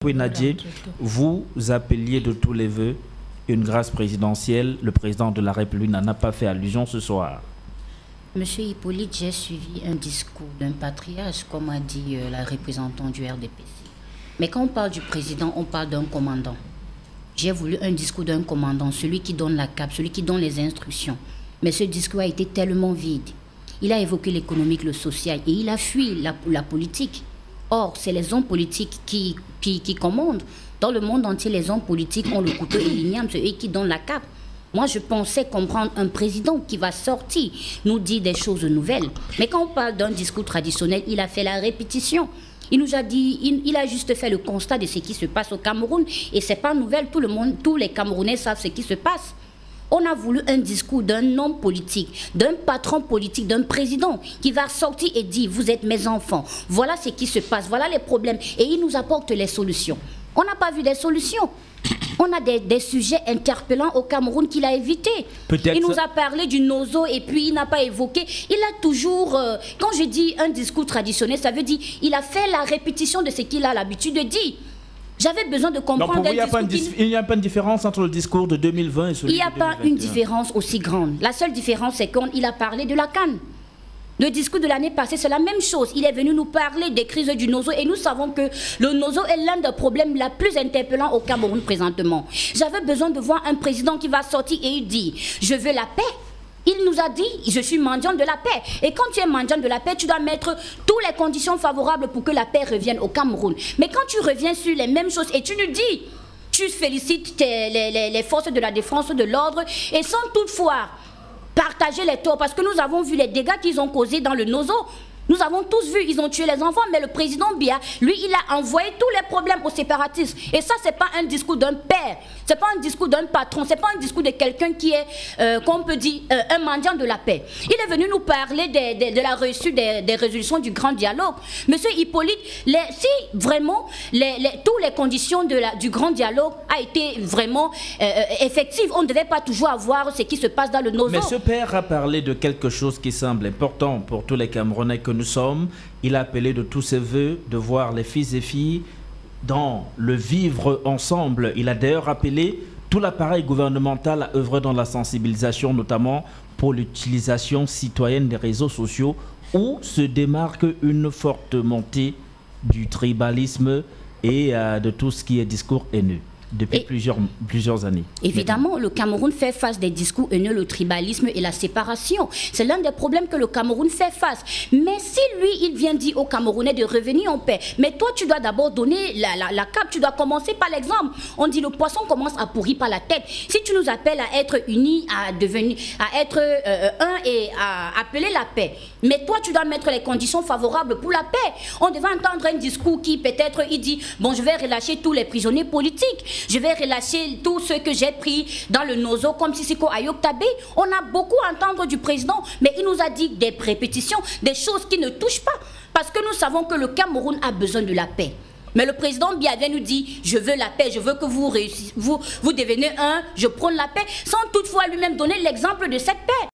Oui, Nadje, vous appeliez de tous les vœux une grâce présidentielle. Le président de la République n'en a pas fait allusion ce soir. Monsieur Hippolyte, j'ai suivi un discours d'un patriarche, comme a dit la représentante du RDPC. Mais quand on parle du président, on parle d'un commandant. J'ai voulu un discours d'un commandant, celui qui donne la cape, celui qui donne les instructions. Mais ce discours a été tellement vide. Il a évoqué l'économique, le social, et il a fui la politique. Or, c'est les hommes politiques qui commandent. Dans le monde entier, les hommes politiques ont le couteau et l'igname, c'est eux qui donnent la cape. Moi, je pensais comprendre un président qui va sortir, nous dire des choses nouvelles. Mais quand on parle d'un discours traditionnel, il a fait la répétition. Il nous a dit, il a juste fait le constat de ce qui se passe au Cameroun. Et ce n'est pas nouvelle, tous les Camerounais savent ce qui se passe. On a voulu un discours d'un homme politique, d'un patron politique, d'un président qui va sortir et dire, vous êtes mes enfants, voilà ce qui se passe, voilà les problèmes. Et il nous apporte les solutions. On n'a pas vu des solutions. On a des sujets interpellants au Cameroun qu'il a évités. Il nous a parlé du nozo et puis il n'a pas évoqué. Il a toujours, quand je dis un discours traditionnel, ça veut dire il a fait la répétition de ce qu'il a l'habitude de dire. J'avais besoin de comprendre. Donc il n'y a pas une différence entre le discours de 2020 et celui de 2021. Il n'y a pas une différence aussi grande. La seule différence, c'est qu'il a parlé de la CAN. Le discours de l'année passée, c'est la même chose. Il est venu nous parler des crises du nozo et nous savons que le nozo est l'un des problèmes les plus interpellants au Cameroun présentement. J'avais besoin de voir un président qui va sortir et il dit « Je veux la paix ». Il nous a dit, je suis mendiant de la paix. Et quand tu es mendiant de la paix, tu dois mettre toutes les conditions favorables pour que la paix revienne au Cameroun. Mais quand tu reviens sur les mêmes choses et tu nous dis, tu félicites les forces de la défense de l'ordre et sans toutefois partager les torts, parce que nous avons vu les dégâts qu'ils ont causés dans le nozo. Nous avons tous vu, ils ont tué les enfants, mais le président Biya, lui, il a envoyé tous les problèmes aux séparatistes. Et ça, c'est pas un discours d'un père, c'est pas un discours d'un patron, c'est pas un discours de quelqu'un qui est, qu'on peut dire, un mendiant de la paix. Il est venu nous parler de la réussite des résolutions du grand dialogue. Monsieur Hippolyte, si vraiment toutes les conditions du grand dialogue a été vraiment effectives, on ne devait pas toujours avoir ce qui se passe dans le nozo. Mais ce père a parlé de quelque chose qui semble important pour tous les Camerounais que nous sommes. Il a appelé de tous ses voeux de voir les fils et filles dans le vivre ensemble. Il a d'ailleurs appelé tout l'appareil gouvernemental à œuvrer dans la sensibilisation, notamment pour l'utilisation citoyenne des réseaux sociaux, où se démarque une forte montée du tribalisme et de tout ce qui est discours haineux depuis plusieurs années. Évidemment, le Cameroun fait face des discours haineux, le tribalisme et la séparation. C'est l'un des problèmes que le Cameroun fait face. Mais si lui, il vient dire aux Camerounais de revenir en paix, mais toi, tu dois d'abord donner la cape, tu dois commencer par l'exemple. On dit le poisson commence à pourrir par la tête. Si tu nous appelles à être unis, à être un et à appeler la paix, mais toi, tu dois mettre les conditions favorables pour la paix. On devait entendre un discours qui peut-être, il dit, bon, je vais relâcher tous les prisonniers politiques. Je vais relâcher tous ceux que j'ai pris dans le nozo comme Sissoko Ayok Tabé. On a beaucoup à entendre du président, mais il nous a dit des répétitions, des choses qui ne touchent pas. Parce que nous savons que le Cameroun a besoin de la paix. Mais le président Biya vient nous dire, je veux la paix, je veux que vous réussissiez, vous devenez un, je prône la paix, sans toutefois lui-même donner l'exemple de cette paix.